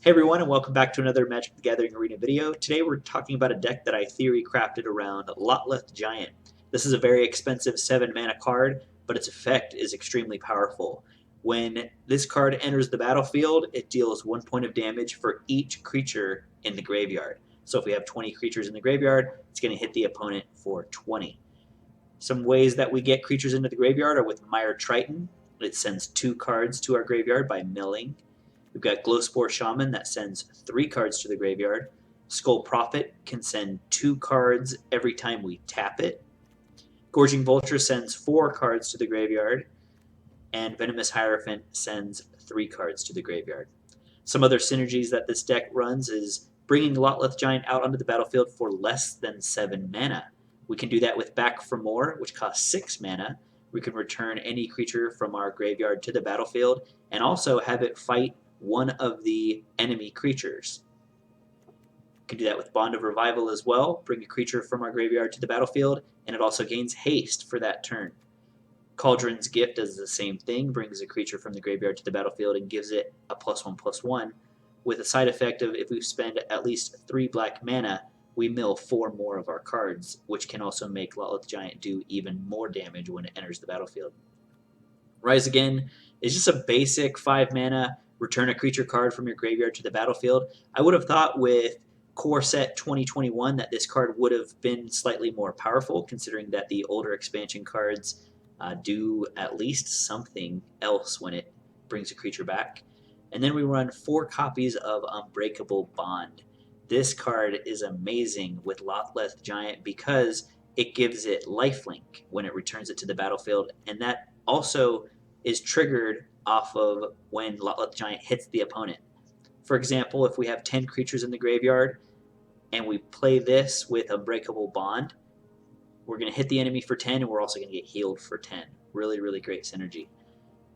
Hey everyone, and welcome back to another Magic the Gathering Arena video. Today we're talking about a deck that I theory crafted around Lotleth Giant. This is a very expensive 7 mana card, but its effect is extremely powerful. When this card enters the battlefield, it deals 1 point of damage for each creature in the graveyard. So if we have 20 creatures in the graveyard, it's going to hit the opponent for 20. Some ways that we get creatures into the graveyard are with Mire Triton. It sends 2 cards to our graveyard by milling. We've got Glowspore Shaman that sends 3 cards to the graveyard. Skull Prophet can send 2 cards every time we tap it. Gorging Vulture sends 4 cards to the graveyard. And Venomous Hierophant sends 3 cards to the graveyard. Some other synergies that this deck runs is bringing Lotleth Giant out onto the battlefield for less than 7 mana. We can do that with Back for More, which costs 6 mana. We can return any creature from our graveyard to the battlefield and also have it fight one of the enemy creatures. We can do that with Bond of Revival as well, bring a creature from our graveyard to the battlefield, and it also gains haste for that turn. Cauldron's Gift does the same thing, brings a creature from the graveyard to the battlefield and gives it a +1/+1, with a side effect of if we spend at least 3 black mana, we mill 4 more of our cards, which can also make Lotleth Giant do even more damage when it enters the battlefield. Rise Again is just a basic 5 mana, return a creature card from your graveyard to the battlefield. I would have thought with Core Set 2021 that this card would have been slightly more powerful, considering that the older expansion cards do at least something else when it brings a creature back. And then we run 4 copies of Unbreakable Bond. This card is amazing with Lotleth Giant because it gives it lifelink when it returns it to the battlefield, and that also is triggered off of when Lotleth Giant hits the opponent. For example, if we have 10 creatures in the graveyard and we play this with Unbreakable Bond, we're going to hit the enemy for 10 and we're also going to get healed for 10. Really, really great synergy.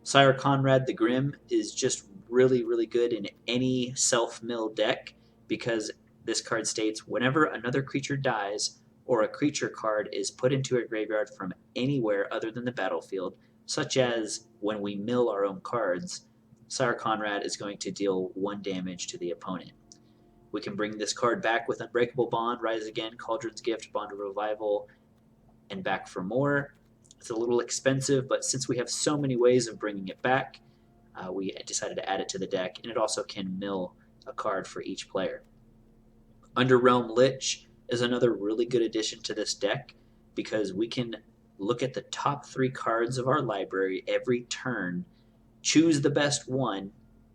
Sire Conrad the Grim is just really, really good in any self-mill deck because this card states whenever another creature dies or a creature card is put into a graveyard from anywhere other than the battlefield, such as when we mill our own cards, Sire Conrad is going to deal 1 damage to the opponent. We can bring this card back with Unbreakable Bond, Rise Again, Cauldron's Gift, Bond of Revival, and Back for More. It's a little expensive, but since we have so many ways of bringing it back, we decided to add it to the deck, and it also can mill a card for each player. Underrealm Lich is another really good addition to this deck because we can look at the top 3 cards of our library every turn, choose the best one,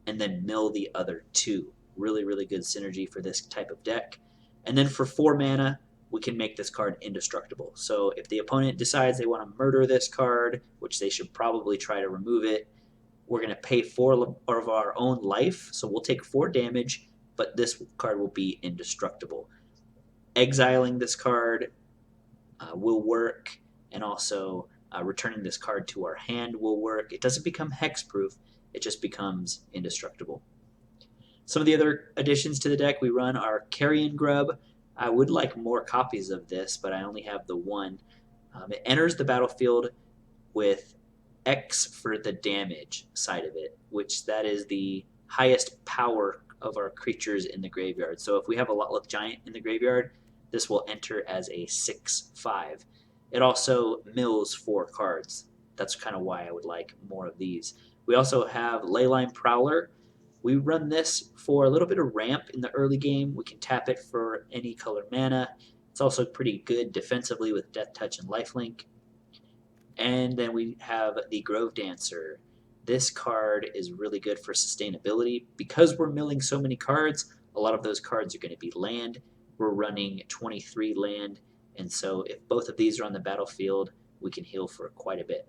and then mill the other 2. Really, really good synergy for this type of deck. And then for 4 mana, we can make this card indestructible. So if the opponent decides they want to murder this card, which they should probably try to remove it, we're going to pay 4 of our own life. So we'll take 4 damage, but this card will be indestructible. Exiling this card will work, and also returning this card to our hand will work. It doesn't become hexproof, it just becomes indestructible. Some of the other additions to the deck we run are Carrion Grub. I would like more copies of this, but I only have the 1. It enters the battlefield with X for the damage side of it, which that is the highest power of our creatures in the graveyard. So if we have a Lotleth Giant in the graveyard, this will enter as a 6/5. It also mills 4 cards. That's kind of why I would like more of these. We also have Leyline Prowler. We run this for a little bit of ramp in the early game. We can tap it for any color mana. It's also pretty good defensively with Death Touch and Lifelink. And then we have the Grove Dancer. This card is really good for sustainability. Because we're milling so many cards, a lot of those cards are going to be land. We're running 23 land, and so if both of these are on the battlefield, we can heal for quite a bit.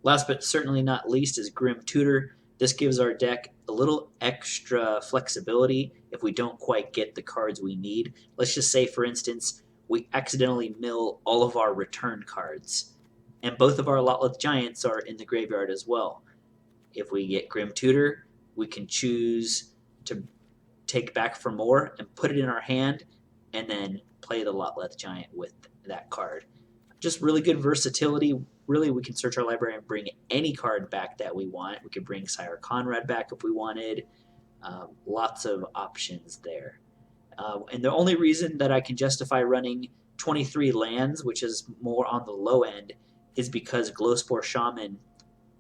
Last but certainly not least is Grim Tutor. This gives our deck a little extra flexibility if we don't quite get the cards we need. Let's just say, for instance, we accidentally mill all of our return cards, and both of our Lotleth Giants are in the graveyard as well. If we get Grim Tutor, we can choose to take Back for More and put it in our hand, and then play the Lotleth Giant with that card. Just really good versatility. Really, we can search our library and bring any card back that we want. We could bring Sire Conrad back if we wanted. Lots of options there. And the only reason that I can justify running 23 lands, which is more on the low end, is because Glowspore Shaman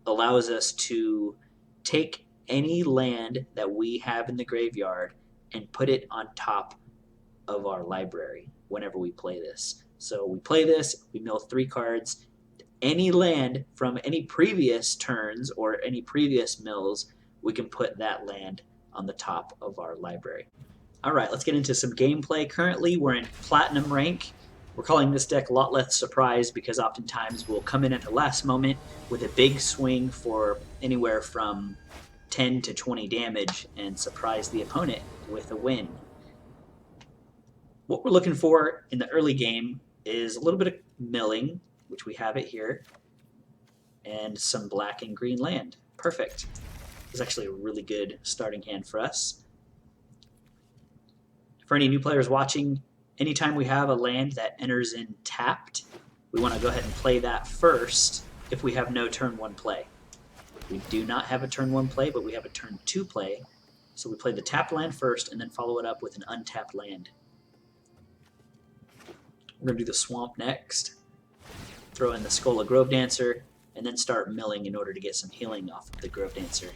allows us to take any land that we have in the graveyard and put it on top of our library whenever we play this. So we play this, we mill 3 cards. Any land from any previous turns or any previous mills, we can put that land on the top of our library. All right, let's get into some gameplay. Currently, we're in Platinum rank. We're calling this deck Lotleth Surprise because oftentimes we'll come in at the last moment with a big swing for anywhere from 10 to 20 damage and surprise the opponent with a win. What we're looking for in the early game is a little bit of milling, which we have it here, and some black and green land. Perfect. It's actually a really good starting hand for us. For any new players watching, anytime we have a land that enters in tapped, we want to go ahead and play that first if we have no turn 1 play. We do not have a turn 1 play, but we have a turn 2 play. So we play the tapped land first and then follow it up with an untapped land. We're going to do the Swamp next, throw in the Skull of Grove Dancer, and then start milling in order to get some healing off of the Grove Dancer.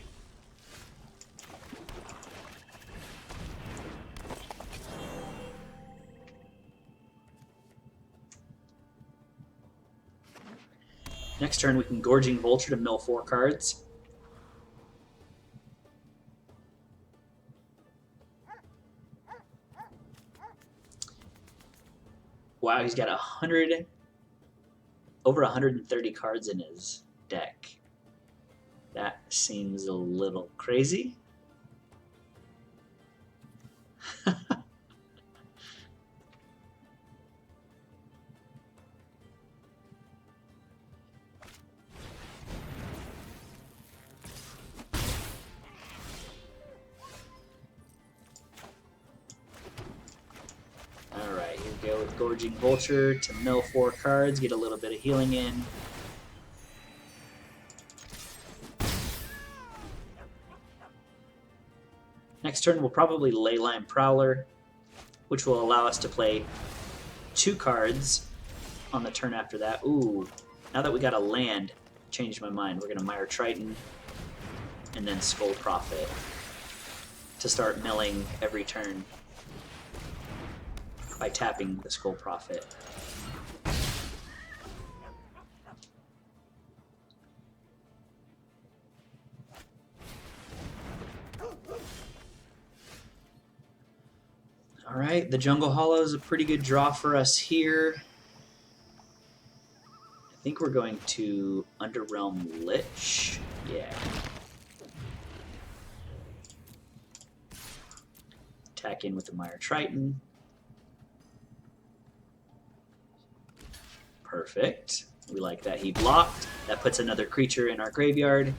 Next turn, we can Gorging Vulture to mill 4 cards. Wow, he's got over 130 cards in his deck. That seems a little crazy. Go with Gorging Vulture to mill 4 cards, get a little bit of healing in. Next turn, we'll probably Leyline Prowler, which will allow us to play 2 cards on the turn after that. Ooh, now that we got a land, changed my mind. We're going to Mire Triton and then Skull Prophet to start milling every turn by tapping the Skull Prophet. All right, the Jungle Hollow is a pretty good draw for us here. I think we're going to Underrealm Lich. Yeah. Attack in with the Mire Triton. Perfect. We like that he blocked. That puts another creature in our graveyard.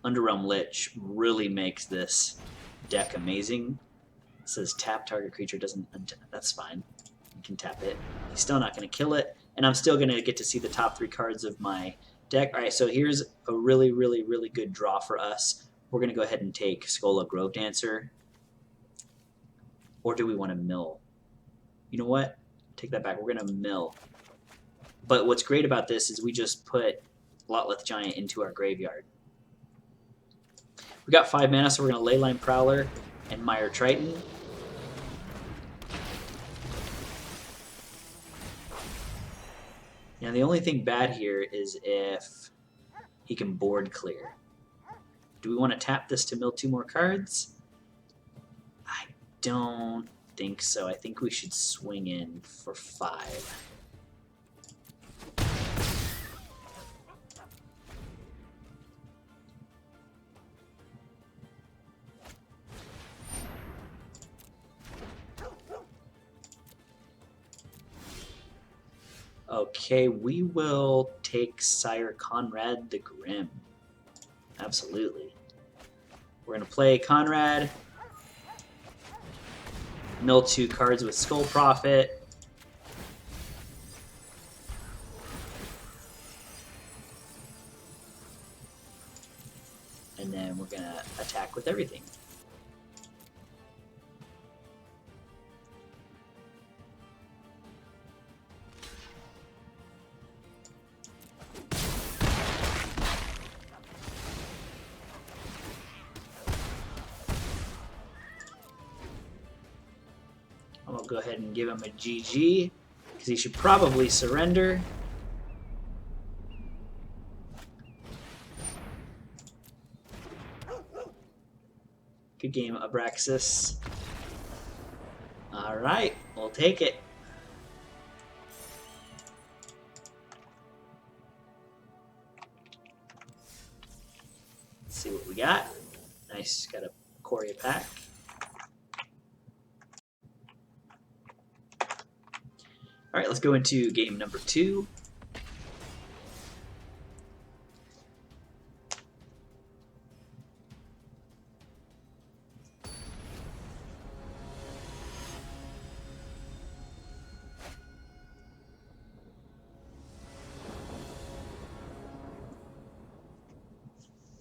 Underrealm Lich really makes this deck amazing. It says tap target creature doesn't... That's fine. You can tap it. He's still not going to kill it. And I'm still going to get to see the top 3 cards of my deck. All right, so here's a really, really, really good draw for us. We're going to go ahead and take Skull of Grove Dancer. Or do we want to mill? You know what? Take that back. We're going to mill. But what's great about this is we just put Lotleth Giant into our graveyard. We got 5 mana, so we're going to Leyline Prowler and Mire Triton. Now the only thing bad here is if he can board clear. Do we want to tap this to mill 2 more cards? I don't think so. I think we should swing in for 5. Okay, we will take Sire Conrad the Grim. Absolutely. We're going to play Conrad. Mill 2 cards with Skull Prophet. and then we're going to attack with everything. I'm going to go ahead and give him a GG, because he should probably surrender. Good game, Abraxas. Alright, we'll take it. Let's see what we got. Nice, got a Coria pack. Alright, let's go into game number 2.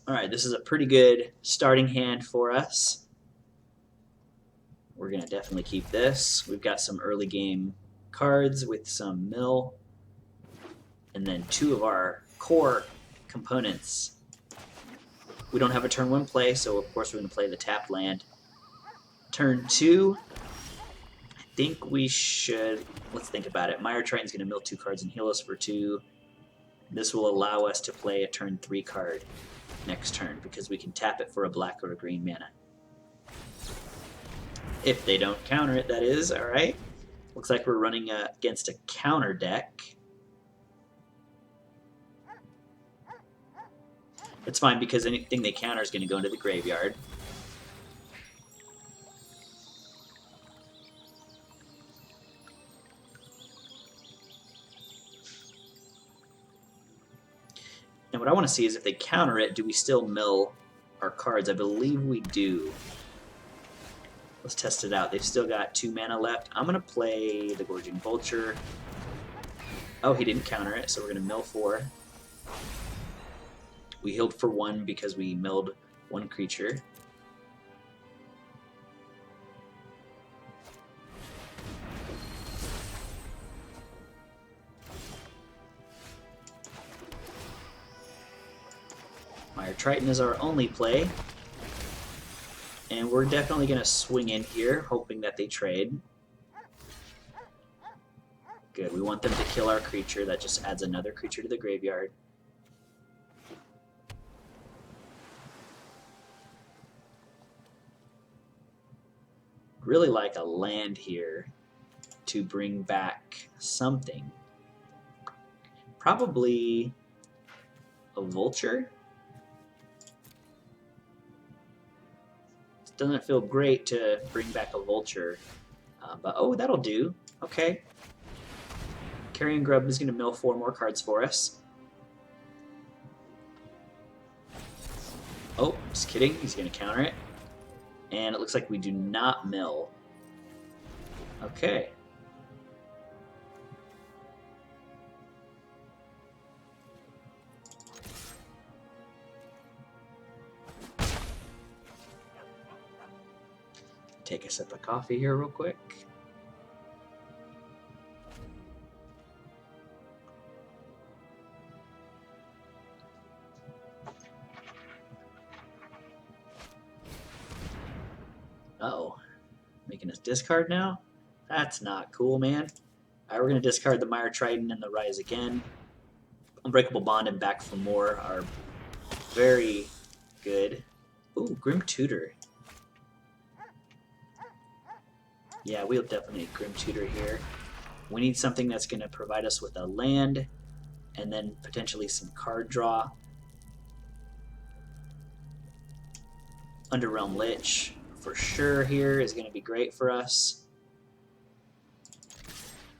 Alright, this is a pretty good starting hand for us. We're going to definitely keep this. We've got some early game cards with some mill, and then 2 of our core components. We don't have a turn 1 play, so of course we're going to play the tap land. Turn 2, I think we should, let's think about it. Mire Triton's going to mill 2 cards and heal us for 2. This will allow us to play a turn 3 card next turn, because we can tap it for a black or a green mana. If they don't counter it, that is. Alright. Looks like we're running against a counter deck. It's fine, because anything they counter is going to go into the graveyard. And what I want to see is if they counter it, do we still mill our cards? I believe we do. Let's test it out. They've still got 2 mana left. I'm going to play the Gorging Vulture. Oh, he didn't counter it, so we're going to mill 4. We healed for 1 because we milled 1 creature. Mire Triton is our only play. And we're definitely going to swing in here, hoping that they trade. Good, we want them to kill our creature. That just adds another creature to the graveyard. Really like a land here to bring back something. Probably a Vulture. Doesn't feel great to bring back a Vulture, but oh, that'll do. Okay. Carrion Grub is going to mill 4 more cards for us. Oh, just kidding. He's going to counter it. And it looks like we do not mill. Okay. Take a sip of coffee here real quick. Uh-oh. Making us discard now? That's not cool, man. Alright, we're going to discard the Mire Triton and the Rise again. Unbreakable Bond and Back for More are very good. Ooh, Grim Tutor. Yeah, we'll definitely need Grim Tutor here. We need something that's going to provide us with a land and then potentially some card draw. Underrealm Lich for sure here is going to be great for us.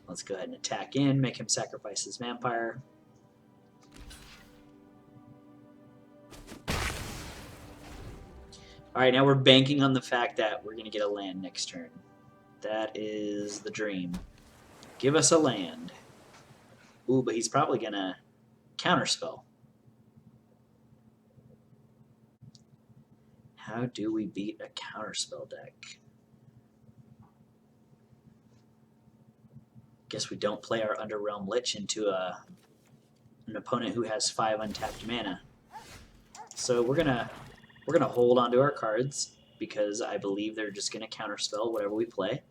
Let's go ahead and attack in, make him sacrifice his vampire. Alright, now we're banking on the fact that we're going to get a land next turn. That is the dream. Give us a land. Ooh, but he's probably going to counterspell. How do we beat a counterspell deck? Guess we don't play our Underrealm Lich into an opponent who has 5 untapped mana. So we're gonna hold on to our cards because I believe they're just gonna counterspell whatever we play.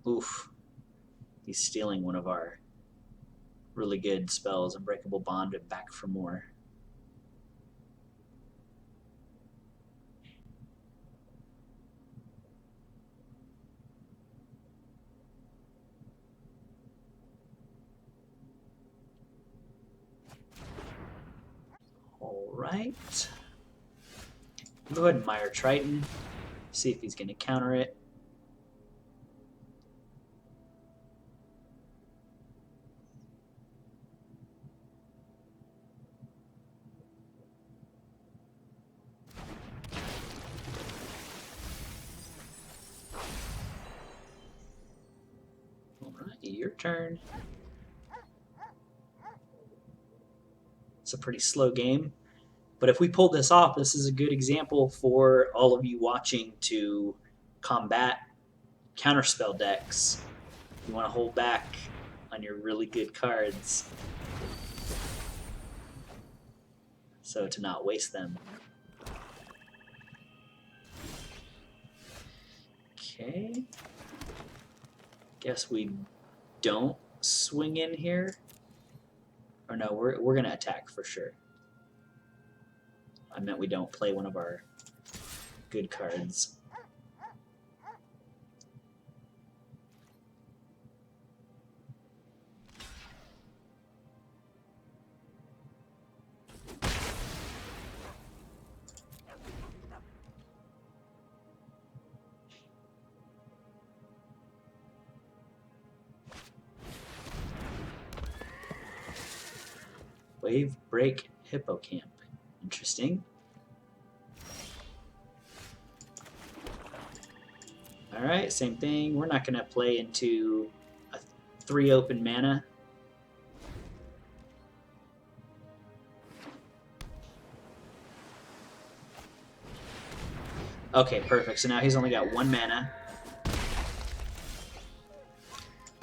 Oof. He's stealing one of our really good spells, Unbreakable Bond and Back for More. Alright. Go ahead and Mire Triton. See if he's going to counter it. Alright, your turn. It's a pretty slow game. But if we pull this off, this is a good example for all of you watching to combat counterspell decks. You want to hold back on your really good cards so to not waste them. Okay. Guess we don't swing in here. Or no, we're going to attack for sure. I meant we don't play one of our good cards. Wave Break Hippocamp. Interesting. Alright, same thing. We're not going to play into a 3 open mana. Okay, perfect. So now he's only got 1 mana.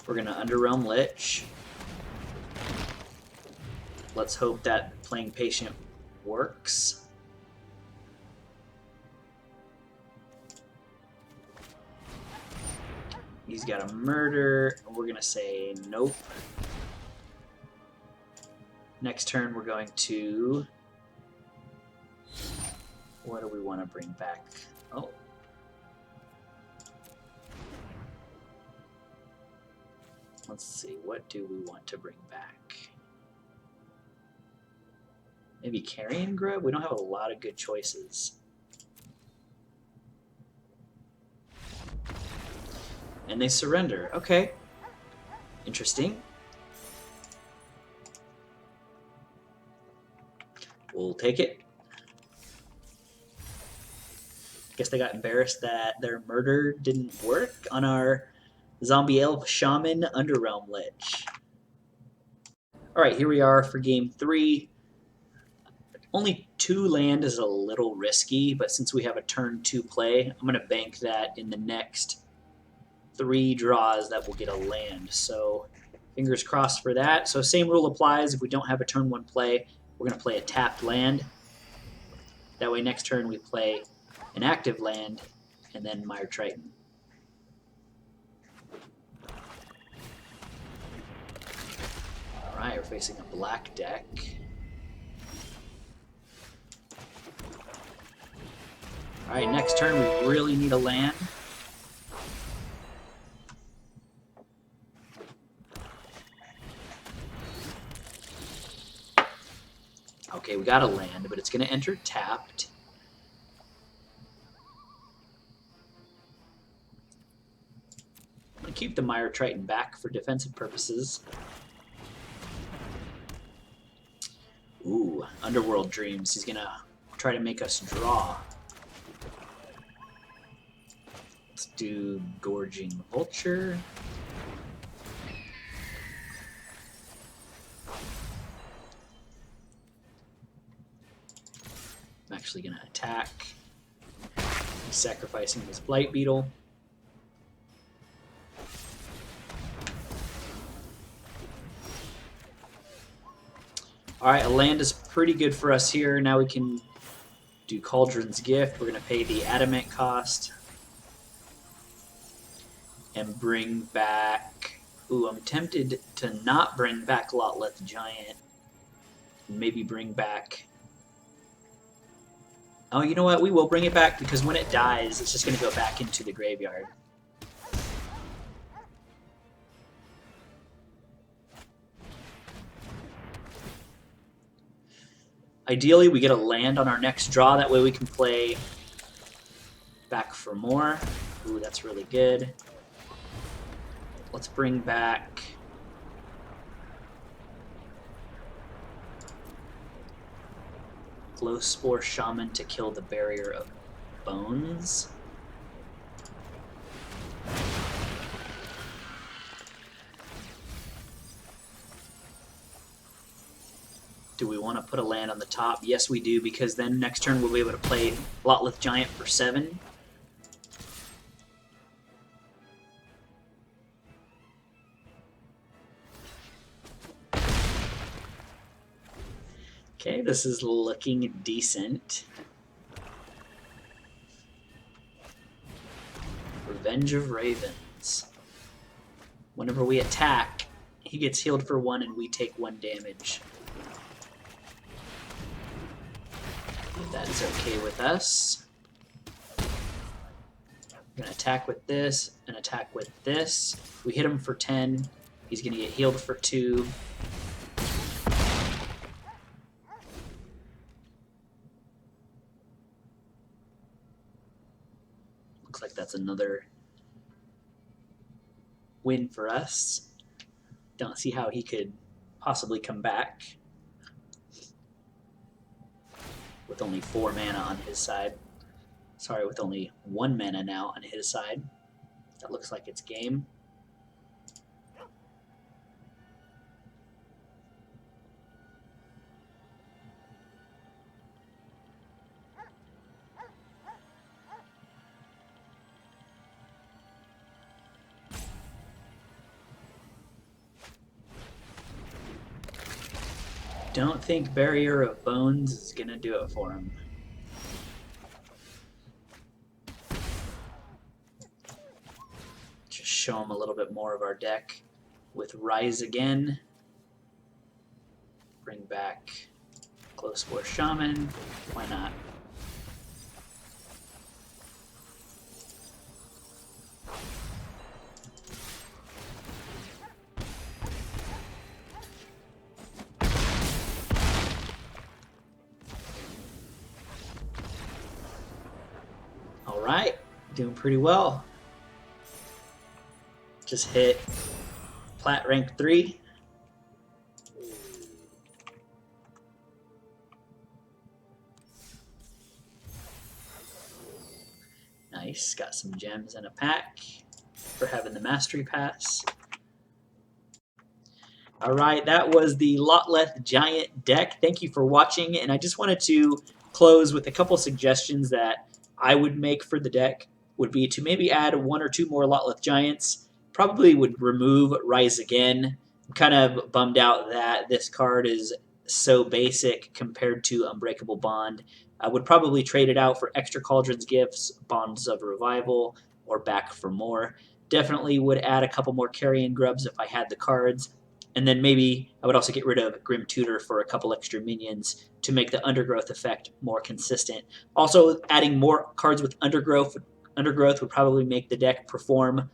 We're going to Underrealm Lich. Let's hope that playing Patient works. He's got a Murder. We're going to say nope. Next turn we're going to... What do we want to bring back? Oh. Let's see. What do we want to bring back? Maybe Carrion Grub? We don't have a lot of good choices. And they surrender. Okay. Interesting. We'll take it. Guess they got embarrassed that their murder didn't work on our Zombie Elf Shaman Underrealm Lich. Alright, here we are for game 3. Only 2 land is a little risky, but since we have a turn 2 play, I'm going to bank that in the next 3 draws that we'll get a land. So fingers crossed for that. So same rule applies. If we don't have a turn 1 play, we're going to play a tapped land. That way next turn we play an active land and then Mire Triton. Alright, we're facing a black deck. Alright, next turn we really need a land. Okay, we got a land, but it's going to enter tapped. I'm going to keep the Mire Triton back for defensive purposes. Ooh, Underworld Dreams. He's going to try to make us draw. Let's do Gorging Vulture. I'm actually going to attack. He's sacrificing his Blight Beetle. Alright, a land is pretty good for us here. Now we can do Cauldron's Gift. We're going to pay the Adamant cost. And bring back... Ooh, I'm tempted to not bring back Lotleth Giant. Maybe bring back... Oh, you know what? We will bring it back because when it dies, it's just going to go back into the graveyard. Ideally, we get a land on our next draw. That way we can play Back for More. Ooh, that's really good. Let's bring back... Glowspore Shaman to kill the Barrier of Bones. Do we want to put a land on the top? Yes, we do, because then next turn we'll be able to play Lotleth Giant for 7. Okay, this is looking decent. Revenge of Ravens. Whenever we attack, he gets healed for 1 and we take 1 damage. If that is okay with us. We're going to attack with this and attack with this. If we hit him for 10, he's going to get healed for 2. Looks like that's another win for us. Don't see how he could possibly come back with only 4 mana on his side. Sorry, with only 1 mana now on his side. That looks like it's game. Don't think Barrier of Bones is going to do it for him. Just show him a little bit more of our deck with Rise again. Bring back Glowspore Shaman. Why not? Alright, doing pretty well. Just hit Plat rank 3. Nice, got some gems and a pack for having the Mastery Pass. Alright, that was the Lotleth Giant deck. Thank you for watching, and I just wanted to close with a couple suggestions that I would make for the deck. Would be to maybe add 1 or 2 more Lotleth Giants. Probably would remove Rise Again. I'm kind of bummed out that this card is so basic compared to Unbreakable Bond. I would probably trade it out for extra Cauldron's Gifts, Bonds of Revival, or Back for More. Definitely would add a couple more Carrion Grubs if I had the cards. And then maybe I would also get rid of Grim Tutor for a couple extra minions to make the Undergrowth effect more consistent. Also, adding more cards with Undergrowth would probably make the deck perform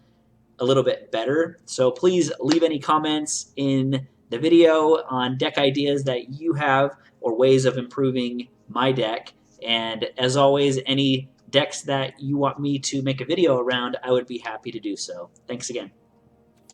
a little bit better. So please leave any comments in the video on deck ideas that you have or ways of improving my deck. And as always, any decks that you want me to make a video around, I would be happy to do so. Thanks again.